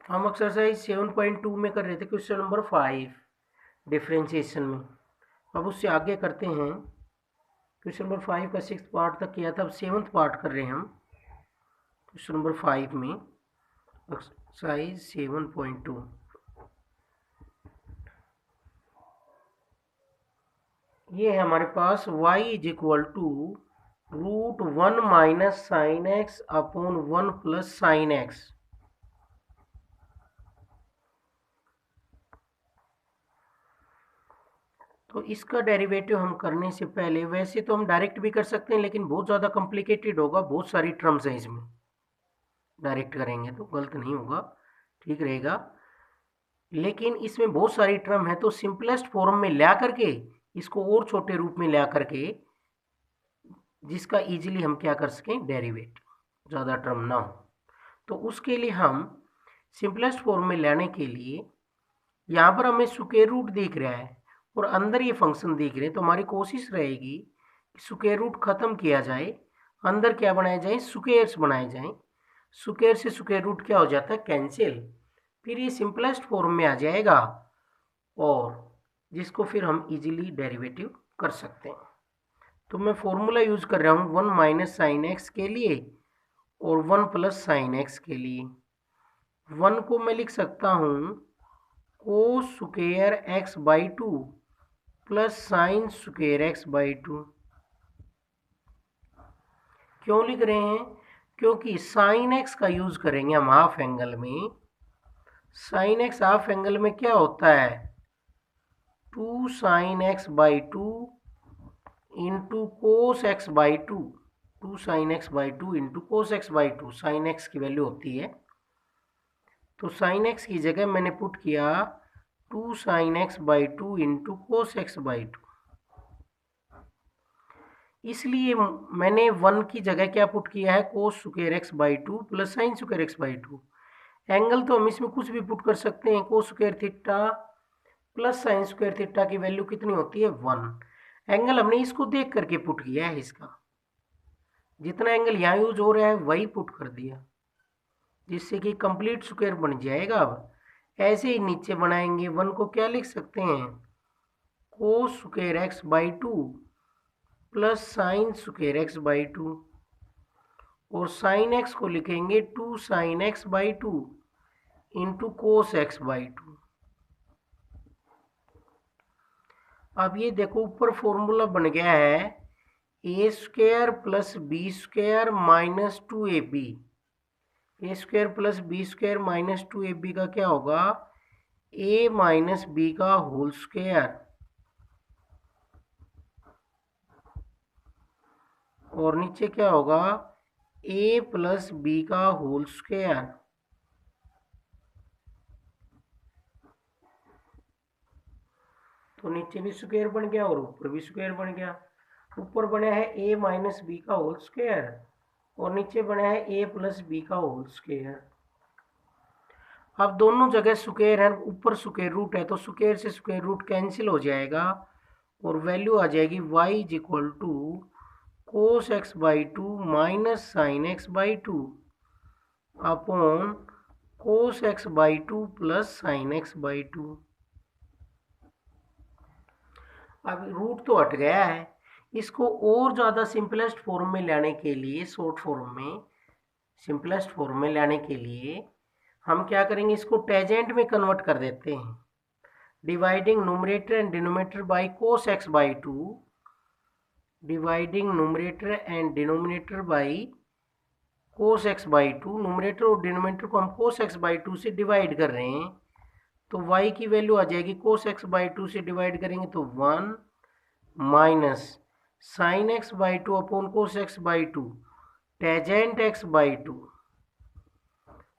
हम एक्सरसाइज 7.2 में कर रहे थे क्वेश्चन नंबर 5 डिफरेंशिएशन में। अब उससे आगे करते हैं। क्वेश्चन नंबर 5 का 6th पार्ट तक किया था, अब 7th पार्ट कर रहे हैं हम क्वेश्चन नंबर 5 में एक्सरसाइज 7.2। ये है हमारे पास y is equal to √1 minus sine x upon 1 plus sine x. तो इसका डेरिवेटिव हम करने से पहले, वैसे तो हम डायरेक्ट भी कर सकते हैं लेकिन बहुत ज़्यादा कॉम्प्लिकेटेड होगा, बहुत सारी टर्म्स हैं इसमें। डायरेक्ट करेंगे तो गलत नहीं होगा, ठीक रहेगा, लेकिन इसमें बहुत सारी टर्म है तो सिंपलेस्ट फॉर्म में ला करके इसको और छोटे रूप में ला करके जिसका इजीली हम क्या कर सकें डेरिवेटिव, ज़्यादा टर्म ना हो। तो उसके लिए हम सिंपलेस्ट फॉर्म में लाने के लिए यहाँ पर हमें स्क्वायर रूट दिख रहा है और अंदर ये फंक्शन दिख रहे हैं, तो हमारी कोशिश रहेगी कि स्क्वायर रूट खत्म किया जाए, अंदर क्या बनाया जाए, स्क्वायर्स बनाए जाएं। स्क्वायर से स्क्वायर रूट क्या हो जाता है, कैंसिल, फिर ये सिंपलेस्ट फॉर्म में आ जाएगा और जिसको फिर हम इजीली डेरिवेटिव कर सकते हैं। तो मैं फॉर्मूला यूज कर रहा हूँ 1 माइनस साइन एक्स के लिए और 1 प्लस साइन एक्स के लिए। 1 को मैं लिख सकता हूँ कोस square X by 2 plus sine square X by 2। क्यों लिख रहे हैं, क्योंकि साइन एक्स का यूज करेंगे हम हाफ एंगल में। साइन एक्स हाफ एंगल में क्या होता है, 2 sine x by 2 into cos x by 2। 2 sine x by 2 into cos x by 2 sine x की वैल्यू होती है। तो साइन एक्स की जगह मैंने पुट किया 2 sine x by 2 into cos x by 2। इसलिए मैंने 1 की जगह क्या पुट किया है, कोस square X by 2 plus sine square X by 2। Angle तो हम इसमें कुछ भी पुट कर सकते हैं, cos square theta plus sine square theta की वैल्यू कितनी होती है, 1। एंगल हमने इसको देख करके पुट किया है, इसका जितना एंगल यहाँ यूज हो रहा है वही पुट कर दिया, जिससे कि कंप्लीट स्क्वायर बन जाएगा। अब ऐसे ही नीचे बनाएंगे, 1 को क्या लिख सकते हैं, cos square X by 2 plus sine square X by 2 और साइन एक्स को लिखेंगे 2 sine x by 2 into cos x by 2। अब ये देखो ऊपर फॉर्मूला बन गया है A square plus B square minus 2ab। A square plus B square minus 2ab का क्या होगा, ए माइनस बी का होल स्क्वायर और नीचे क्या होगा, ए प्लस बी का होल स्क्वायर। तो नीचे भी स्क्वायर बन गया और ऊपर भी स्क्वायर बन गया। ऊपर बना है ए माइनस बी का होल स्क्वायर और नीचे बना है ए प्लस बी का होल स्क्वायर। अब दोनों जगह स्क्वायर है, ऊपर स्क्वायर रूट है तो स्क्वायर से स्क्वायर रूट कैंसिल हो जाएगा और वैल्यू आ जाएगी y is equal to cos x by 2 minus sine x by 2 upon cos x by 2 plus sine x by 2। अब रूट तो हट गया है, इसको और ज़्यादा सिंपलेस्ट फॉर्म में लाने के लिए, शॉर्ट फॉर्म में सिंपलेस्ट फॉर्म में लाने के लिए हम क्या करेंगे, इसको टेजेंट में कन्वर्ट कर देते हैं। Dividing numerator and denominator by cos x by 2, dividing numerator and denominator by cos x by 2। Numerator और डिनोमिनेटर को हम कोस एक्स बाई 2 से डिवाइड कर रहे हैं, तो y की वैल्यू आ जाएगी, कोस एक्स बाई 2 से डिवाइड करेंगे तो 1 minus sine x by 2 upon cos x by 2 tangent x by 2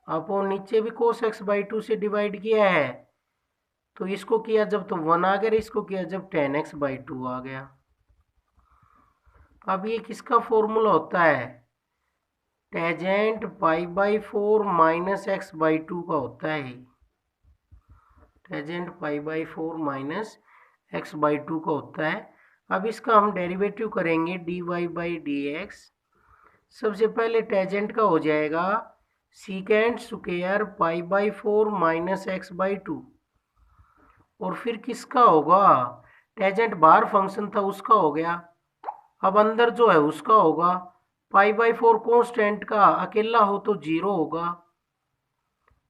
upon नीचे भी कोस एक्स बाई 2 से डिवाइड किया है, तो इसको किया जब तो 1 आ गया, इसको किया जब tan x बाई 2 आ गया। अब ये किसका फॉर्मूला होता है, tangent pi by 4 minus x by 2 का होता है। Tangent pi by 4 minus x by 2 का होता है। अब इसका हम डेरिवेटिव करेंगे dy बाई डी एक्स। सबसे पहले टेजेंट का हो जाएगा सीकेंड square pi by 4 minus x by 2। और फिर किसका होगा, टेजेंट बाहर फंक्शन था उसका हो गया, अब अंदर जो है उसका होगा। पाई बाई 4 कॉन्स्टेंट का अकेला हो तो 0 होगा,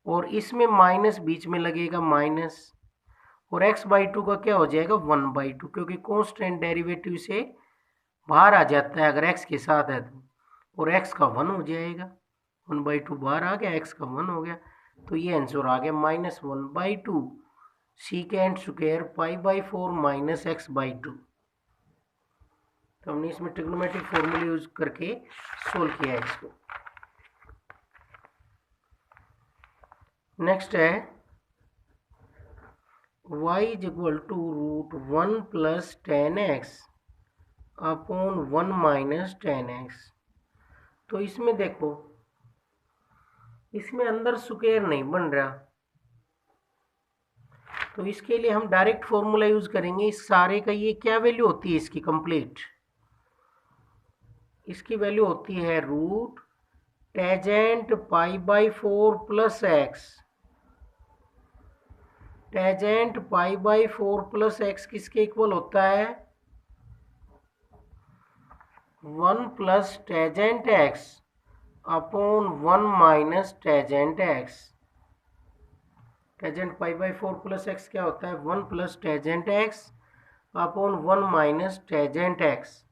और इसमें माइनस बीच में लगेगा माइनस, और एक्स बाई 2 का क्या हो जाएगा 1 बाई 2, क्योंकि कॉन्स्टेंट डेरिवेटिव से बाहर आ जाता है अगर एक्स के साथ है तो, और एक्स का 1 हो जाएगा। 1 बाई 2 बाहर आ गया, एक्स का 1 हो गया, तो ये आंसर आ गया minus 1 by 2 secant square pi by 4 minus x by 2। तो हमने इसमें ट्रिग्नोमेट्रिक फॉर्मूला यूज करके सोल्व किया है इसको। नेक्स्ट है y is equal to root 1 plus 10x upon 1 minus 10x। तो इसमें देखो, इसमें अंदर स्क्वायर नहीं बन रहा, तो इसके लिए हम डायरेक्ट फॉर्मूला यूज करेंगे। इस सारे का ये क्या वैल्यू होती है इसकी कंप्लीट, इसकी वैल्यू होती है root tangent pi by 4 plus x. Tangent pi by 4 plus x किसके इक्वल होता है, 1 plus tangent x upon 1 minus tangent x. Tangent pi by 4 plus x क्या होता है, 1 plus tangent x upon 1 minus tangent x.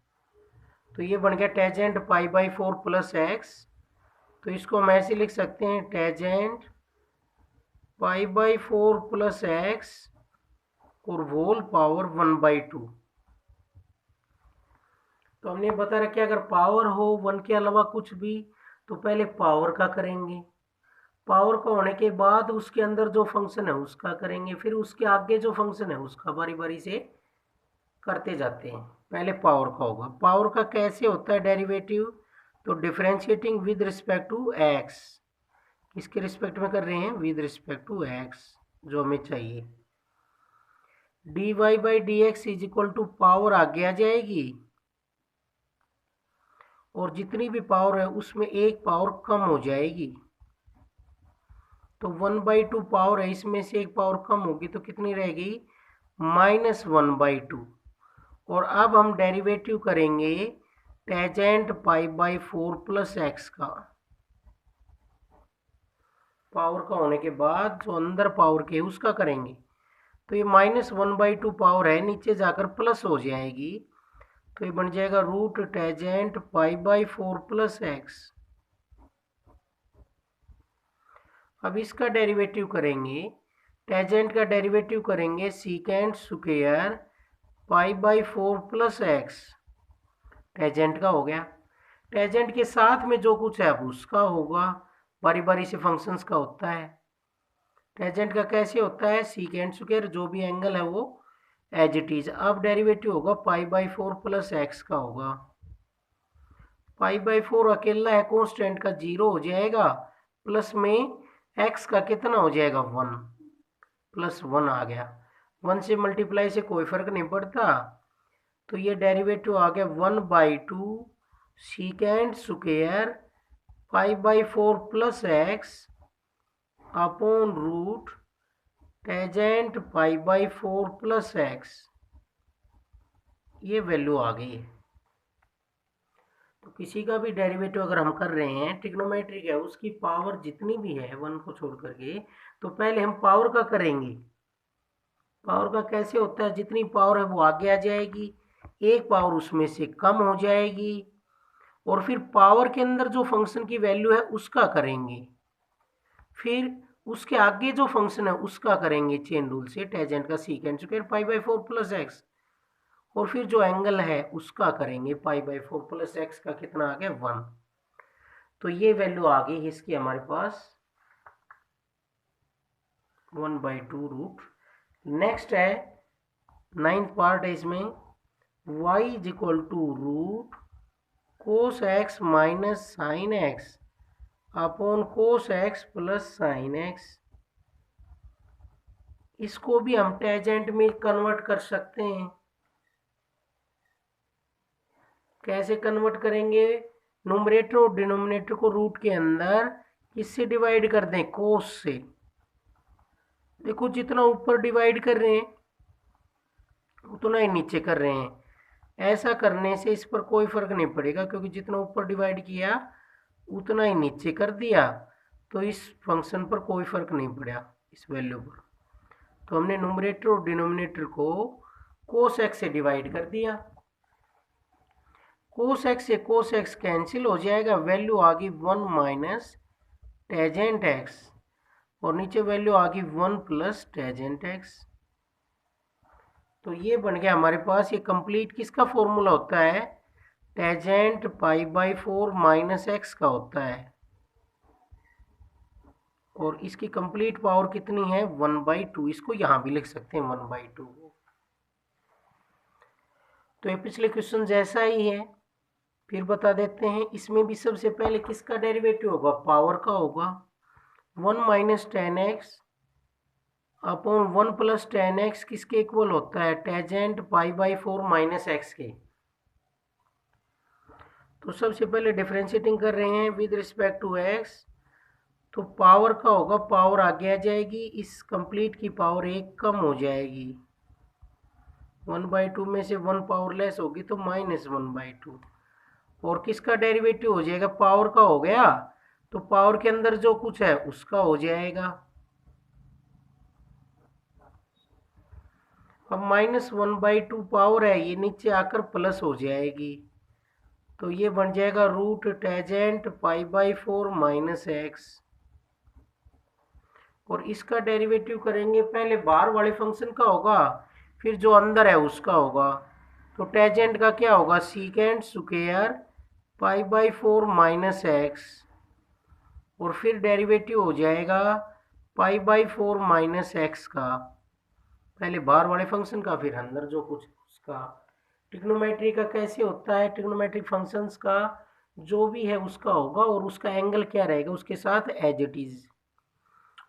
तो ये बन गया tangent pi by 4 plus x. तो इसको हम ऐसे लिख सकते हैं, tangent pi by 4 plus x और होल पावर 1 बाई 2। तो हमने बता रखा है अगर पावर हो 1 के अलावा कुछ भी तो पहले पावर का करेंगे, पावर का होने के बाद उसके अंदर जो फंक्शन है उसका करेंगे, फिर उसके आगे जो फंक्शन है उसका बारी बारी से करते जाते हैं। पहले पावर का होगा, पावर का कैसे होता है डेरिवेटिव, तो differentiating with respect to x. किसके रिस्पेक्ट में कर रहे हैं, विद रिस्पेक्ट टू एक्स, जो हमें चाहिए। D y by d x is equal to power आगे आ जाएगी, और जितनी भी पावर है उसमें एक पावर कम हो जाएगी। तो 1 बाई 2 पावर है, इसमें से एक पावर कम होगी तो कितनी रहेगी, माइनस 1 बाई 2। और अब हम डेरिवेटिव करेंगे tangent pi by 4 plus x का। पावर का होने के बाद जो अंदर पावर के उसका करेंगे, तो ये माइनस 1 बाई 2 पावर है, नीचे जाकर प्लस हो जाएगी, तो ये बन जाएगा root tangent pi by 4 plus x. अब इसका डेरिवेटिव करेंगे, टेजेंट का डेरिवेटिव करेंगे secant square pi by 4 plus x. Tangent का हो गया, टेजेंट के साथ में जो कुछ है अब उसका होगा, बारी बारी से फंक्शंस का होता है। टेजेंट का कैसे होता है, सीकेंड स्क्वायर, जो भी एंगल है वो एज इट इज। अब डेरिवेटिव होगा पाई बाई 4 प्लस एक्स का होगा, पाई बाई 4 अकेला है कॉन्स्टेंट का 0 हो जाएगा, प्लस में एक्स का कितना हो जाएगा 1, प्लस 1 आ गया। 1 से मल्टीप्लाई से कोई फर्क नहीं पड़ता, तो ये डेरिवेटिव आ गया 1 by 2 secant square pi by 4 plus x upon root tangent pi by 4 plus x. ये वैल्यू आ गई है। तो किसी का भी डेरिवेटिव अगर हम कर रहे हैं, ट्रिग्नोमेट्रिक है, उसकी पावर जितनी भी है 1 को छोड़ करके, तो पहले हम पावर का करेंगे। पावर का कैसे होता है, जितनी पावर है वो आगे आ जाएगी, एक पावर उसमें से कम हो जाएगी, और फिर पावर के अंदर जो फंक्शन की वैल्यू है उसका करेंगे, फिर उसके आगे जो फंक्शन है उसका करेंगे चेन रूल से, टेजेंट का सीकेंड square pi by 4 plus x, और फिर जो एंगल है उसका करेंगे पाई बाई 4 प्लस एक्स का कितना आ गया 1। तो ये वैल्यू आ गई इसकी हमारे पास 1 बाई 2 रूट। नेक्स्ट है 9th पार्ट है इसमें, y is equal to root cos x minus sine x upon cos x plus sine x. इसको भी हम टेजेंट में कन्वर्ट कर सकते हैं। कैसे कन्वर्ट करेंगे, न्यूमरेटर और डिनोमिनेटर को रूट के अंदर किससे डिवाइड कर दें? कोस से। देखो जितना ऊपर डिवाइड कर रहे हैं उतना ही नीचे कर रहे हैं। ऐसा करने से इस पर कोई फर्क नहीं पड़ेगा, क्योंकि जितना ऊपर डिवाइड किया उतना ही नीचे कर दिया, तो इस फंक्शन पर कोई फर्क नहीं पड़ा इस वैल्यू पर। तो हमने न्यूमरेटर और डिनोमिनेटर को कोस एक्स से डिवाइड कर दिया। कोस एक्स से कोस एक्स कैंसिल हो जाएगा, वैल्यू आ गई 1 माइनस टेजेंट एक्स, और नीचे वैल्यू आ गई 1 प्लस टेजेंट एक्स। तो ये बन गया हमारे पास। ये कंप्लीट किसका फॉर्मूला होता है? Tangent pi by 4 minus x का होता है, और इसकी कंप्लीट पावर कितनी है? 1/2। इसको यहां भी लिख सकते हैं 1/2। तो ये पिछले क्वेश्चन जैसा ही है, फिर बता देते हैं। इसमें भी सबसे पहले किसका डेरिवेटिव होगा? पावर का होगा। 1 minus ten x upon 1 plus ten x किसके इक्वल होता है? Tangent pi by 4 minus x के। तो सबसे पहले डिफरेंशिएटिंग कर रहे हैं विद रिस्पेक्ट टू एक्स, तो पावर का होगा, पावर आगे आ जाएगी, इस कंप्लीट की पावर 1 कम हो जाएगी, 1/2 में से 1 पावर लेस होगी तो -1/2। और किसका डेरिवेटिव हो जाएगा? पावर का हो गया, तो पावर के अंदर जो कुछ है उसका हो जाएगा। अब -1/2 पावर है, ये नीचे आकर प्लस हो जाएगी, तो ये बन जाएगा root tangent pi by 4 minus x. और इसका डेरिवेटिव करेंगे, पहले बाहर वाले फंक्शन का होगा, फिर जो अंदर है उसका होगा। तो टेजेंट का क्या होगा? सीकेंड square pi by 4 minus x, और फिर डेरिवेटिव हो जाएगा पाई बाई 4 माइनस एक्स का, पहले बाहर वाले फंक्शन का फिर अंदर जो कुछ उसका। ट्रिग्नोमेट्री का कैसे होता है? ट्रिग्नोमेट्रिक फंक्शंस का जो भी है उसका होगा, और उसका एंगल क्या रहेगा उसके साथ एज इट इज,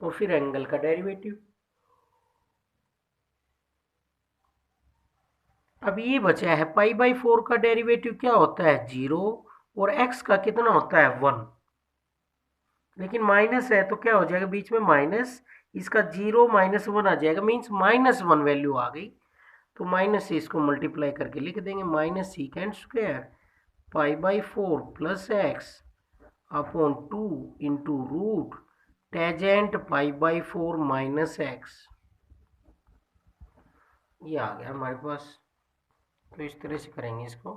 और फिर एंगल का डेरिवेटिव। अब ये बचा है पाई बाई 4 का डेरिवेटिव क्या होता है? 0, और एक्स का कितना होता है? 1। लेकिन माइनस है तो क्या हो जाएगा बीच में? माइनस, इसका 0 -1 आ जाएगा, मीन्स -1 वैल्यू आ गई। तो माइनस से इसको मल्टीप्लाई करके लिख देंगे, minus secant square pi by 4 plus x upon 2 into root tangent pi by 4 minus x. ये आ गया हमारे पास। तो इस तरह से करेंगे इसको।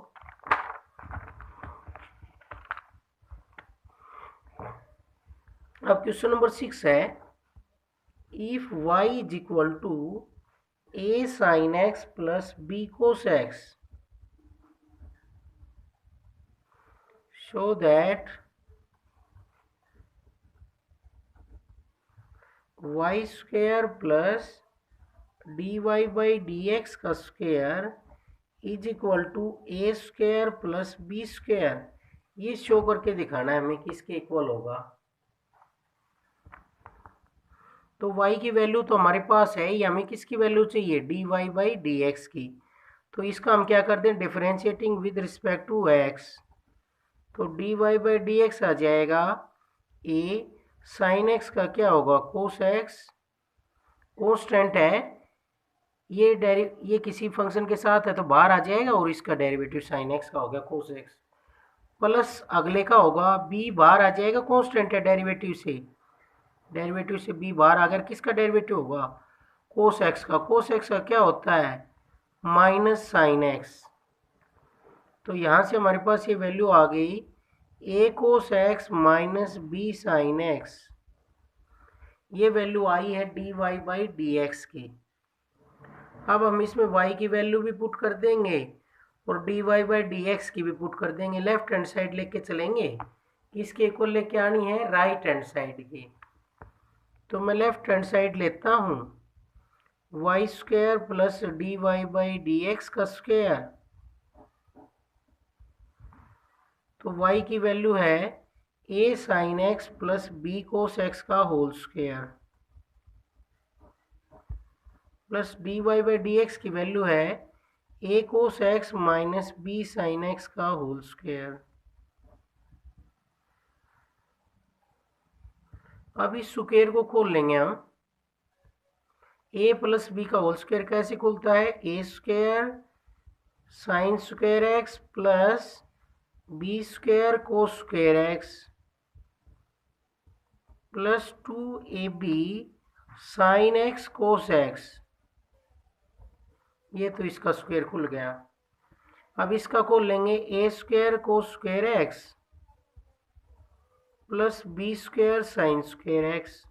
अब क्वेश्चन नंबर 6 है, if y is equal to a sin x plus b cos x, show that y square plus dy by dx का square is equal to a square plus b square. ये show करके दिखाना है हमें किसके equal होगा। तो y की वैल्यू तो हमारे पास है ही, हमें किसकी वैल्यू चाहिए? dy बाई dx की। तो इसका हम क्या कर दें? Differentiating with respect to x, तो dy बाई dx आ जाएगा a sin x का क्या होगा? cos x, कॉन्स्टेंट है, ये किसी फंक्शन के साथ है तो बाहर आ जाएगा, और इसका डेरिवेटिव sin x का हो गया cos x, प्लस अगले का होगा b बाहर आ जाएगा, कॉन्स्टेंट है डेरिवेटिव से b बाहर आकर किसका डेरिवेटिव होगा? cos x का। cos x का क्या होता है? Minus sin x। तो यहाँ से हमारे पास ये वैल्यू आ गई a cos x minus b sin x। ये वैल्यू आई है dy बाई dx की। अब हम इसमें y की वैल्यू भी पुट कर देंगे और dy बाई dx की भी पुट कर देंगे। लेफ्ट हैंड साइड लेके चलेंगे, किसके इक्वल लेके आनी है? राइट हैंड साइड की। तो मैं लेफ्ट हैंड साइड लेता हूँ, Y square plus dy by dx का स्क्वायर, तो y की वैल्यू है a sin x plus b cos x का whole square, plus dy by dx की वैल्यू है a cos x minus b sin x का होल स्क्वायर। अब इस स्क्वायर को खोल लेंगे हम। ए प्लस बी का होल स्क्वायर कैसे खुलता है? A square sine square X plus B square cos square X plus 2ab sine x cos x. ये तो इसका स्क्वायर खुल गया। अब इसका खोल लेंगे। A square cos square X plus B square sine square X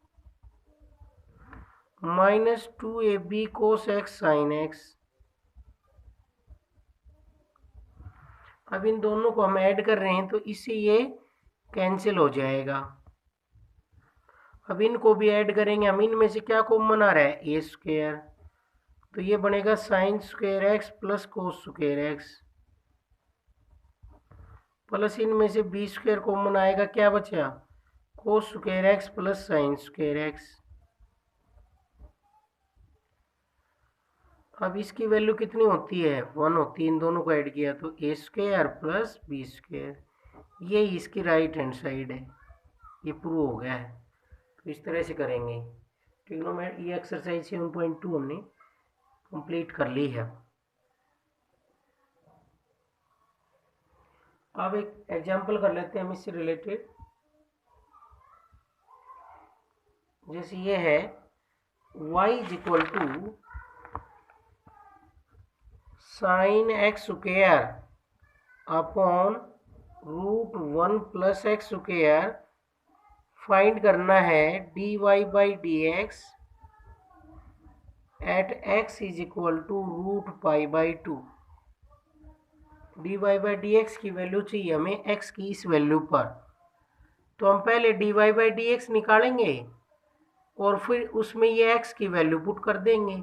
minus 2ab cos X sine X. अब इन दोनों को हम ऐड कर रहे हैं तो इससे ये कैंसिल हो जाएगा। अब इनको भी ऐड करेंगे हम। इनमें से क्या कॉमन आ रहा है? A square. तो ये बनेगा sign square X plus cos square X plus इनमें से बी स्क्वायर कॉमन आएगा। क्या बचा? कोस square X plus sine square x. अब इसकी वैल्यू कितनी होती है? 1 होती है। इन दोनों को ऐड किया तो ए स्क्वायर प्लस बी स्क्वायर। ये इसकी राइट हैंड साइड है। ये प्रूव हो गया है। तो इस तरह से करेंगे। ट्रिग्नोमेट्री ये एक्सरसाइज 7.2 हमने कंप्लीट कर ली है। अब एक एग्जांपल कर लेते हैं हम इससे रिलेटेड। जैसे ये है y is equal to sine x square upon root 1 plus x square. Find करना है dy by d x at x is equal to root pi by 2। dy by d x की वैल्यू चाहिए हमें x की इस value पर। तो हम पहले dy बाई डी एक्स निकालेंगे और फिर उसमें ये x की वैल्यू पुट कर देंगे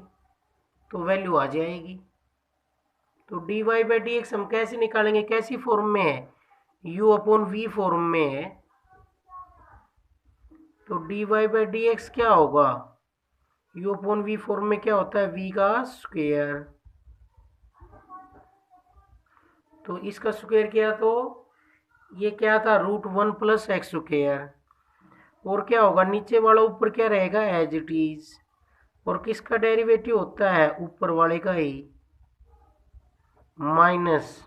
तो वैल्यू आ जाएगी। तो dy बाई डी एक्स हम कैसे निकालेंगे? कैसी फॉर्म में है? u अपॉन वी फॉर्म में है। तो dy बाई डी एक्स क्या होगा? u अपॉन वी फॉर्म में क्या होता है? v का स्क्वायर। तो इसका स्क्वायर किया तो ये क्या था? Root 1 plus x square. और क्या होगा? नीचे वाला ऊपर क्या रहेगा? As it is. और किसका डेरिवेटिव होता है? ऊपर वाले का ही। माइनस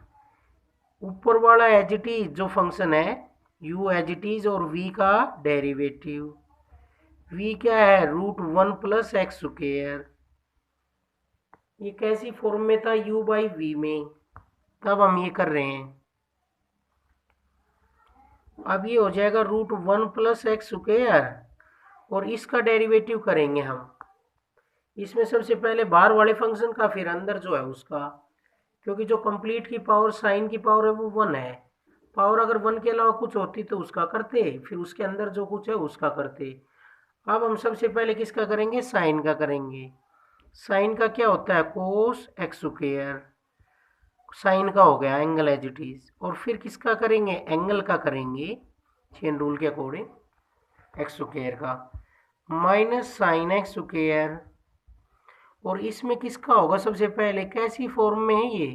ऊपर वाला एज इट इज जो फंक्शन है u एज इट इज और v का डेरिवेटिव। v क्या है? Root 1 plus x square. ये कैसी फॉर्म में था? u बाई वी में। तब हम ये कर रहे हैं। अब ये हो जाएगा रूट 1 प्लस एक्स स्क्वायर और इसका डेरिवेटिव करेंगे हम। इसमें सबसे पहले बाहर वाले फंक्शन का फिर अंदर जो है उसका, क्योंकि जो कंप्लीट की पावर साइन की पावर है वो 1 है। पावर अगर 1 के अलावा कुछ होती तो उसका करते, फिर उसके अंदर जो कुछ है उसका करते। अब हम सबसे पहले किसका करेंगे? साइन का करेंगे। साइन का क्या होता है? कोस एक्स स्क्वायर। साइन का हो गया एंगल एज इट इज। और फिर किसका करेंगे? एंगल का करेंगे चेन रूल के अकॉर्डिंग एक्स स्क्वायर का माइनस साइन एक्स स्क्वायर। और इसमें किसका होगा? सबसे पहले कैसी फॉर्म में है? ये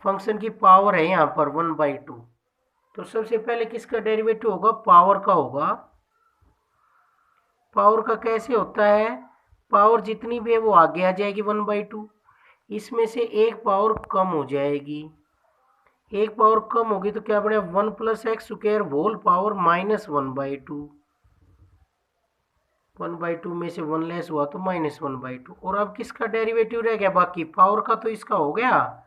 फंक्शन की पावर है यहाँ पर 1/2। तो सबसे पहले किसका डेरिवेटिव होगा? पावर का होगा। पावर का कैसे होता है? पावर जितनी भी है वो आगे आ जाएगी 1/2। इसमें से एक पावर कम हो जाएगी। एक पावर कम होगी तो क्या बनेगा? 1 plus x square whole power minus 1/2। 1/2 में से 1 लेस हुआ तो माइनस 1/2। और अब किसका डेरिवेटिव रह गया? बाकी पावर का तो इसका हो गया।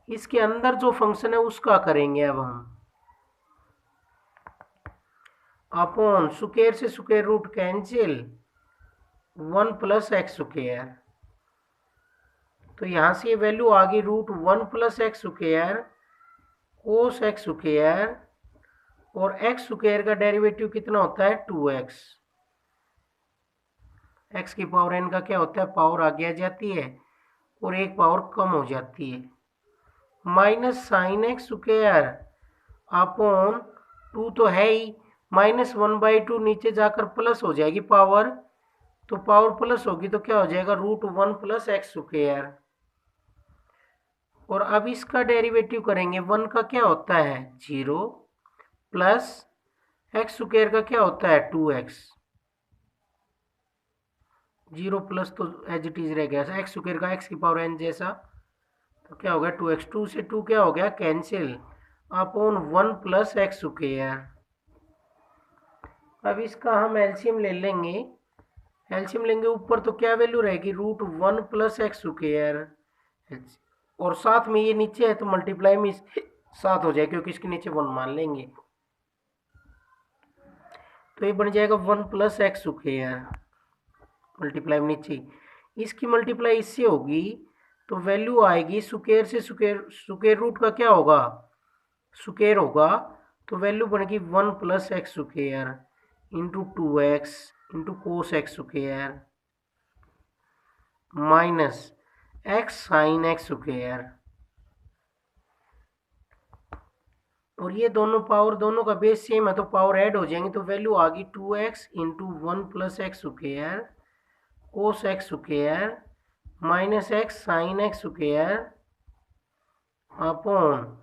इसके अंदर जो फंक्शन है उसका करेंगे अब हम। अपॉन स्क्वायर से square root cancel 1 plus x square. तो यहां से ये वैल्यू आ गई root 1 plus x square cos x square. और एक्स स्क्वायर का डेरिवेटिव कितना होता है? 2x। एक्स की पावर n का क्या होता है? पावर आगे आ जाती है और एक पावर कम हो जाती है। Minus sine x square upon 2 तो है ही, माइनस 1/2 नीचे जाकर प्लस हो जाएगी पावर। तो पावर प्लस होगी तो क्या हो जाएगा? Root 1 plus x square. और अब इसका डेरिवेटिव करेंगे। 1 का क्या होता है? 0 प्लस एक्स स्क्वायर का क्या होता है 2x, 0 प्लस तो एज इट इज रह गया, एक्स स्क्वायर का एक्स की पावर n जैसा, तो क्या हो गया 2x, 2 से 2 क्या हो गया cancel, upon 1 plus x square. अब इसका हम एलसीएम ले लेंगे, एलसीएम लेंगे ऊपर तो क्या वैल्यू रहेगी √1 प्लस एक्स स्क्वायर, और साथ में ये नीचे है तो मल्टीप्लाई में साथ हो जाए क्योंकि इसके नीचे 1 मान लेंगे, तो ये बन जाएगा 1 प्लस एक्स स्क्वायर, मल्टीप्लाई में नीचे, इसकी मल्टीप्लाई इससे होगी तो वैल्यू आएगी स्क्वायर से स्क्वायर रूट का क्या होगा स्क्वायर होगा, तो वैल्यू बनेगी 1 plus x square into 2x into cos x square minus x sine x square, और ये दोनों पावर दोनों का बेस सेम है तो पावर ऐड हो जाएंगे, तो वैल्यू आ गई 2x into 1 plus x square cos x square minus x sine x square upon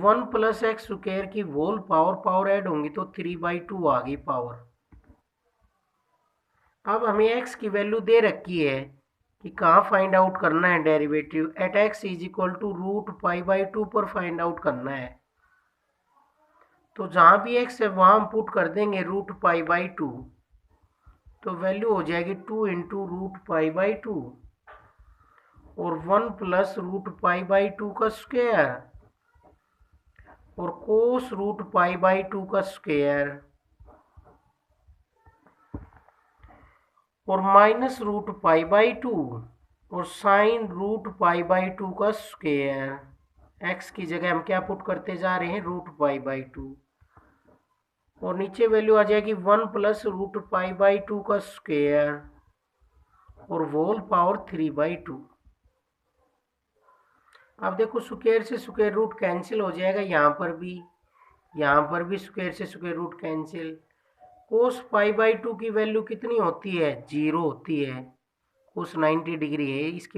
1 plus x square की होल पावर ऐड होंगी तो 3/2 आ गई पावर। अब हमें x की वैल्यू दे रखी है कि कहाँ फाइंड आउट करना है derivative, at x is equal to √π/2 पर फाइंड आउट करना है, तो जहाँ भी x है वहाँ हम पुट कर देंगे √π/2, तो वैल्यू हो जाएगी 2 इंटू √π/2 और 1 प्लस √π/2 का स्क्वायर और कोस √π/2 का स्क्वायर और माइनस √π/2 और साइन √π/2 का स्क्वायर, x की जगह हम क्या पुट करते जा रहे हैं √π/2, और नीचे वैल्यू आ जाएगी 1 प्लस √π/2 का स्क्वायर और होल पावर 3/2। अब देखो स्क्वायर से स्क्वायर रूट कैंसिल हो जाएगा, यहाँ पर भी स्क्वायर से स्क्वायर रूट कैंसिल, कोस π/2 की वैल्यू कितनी होती है 0 होती है, कोस 90 डिग्री है, इसकी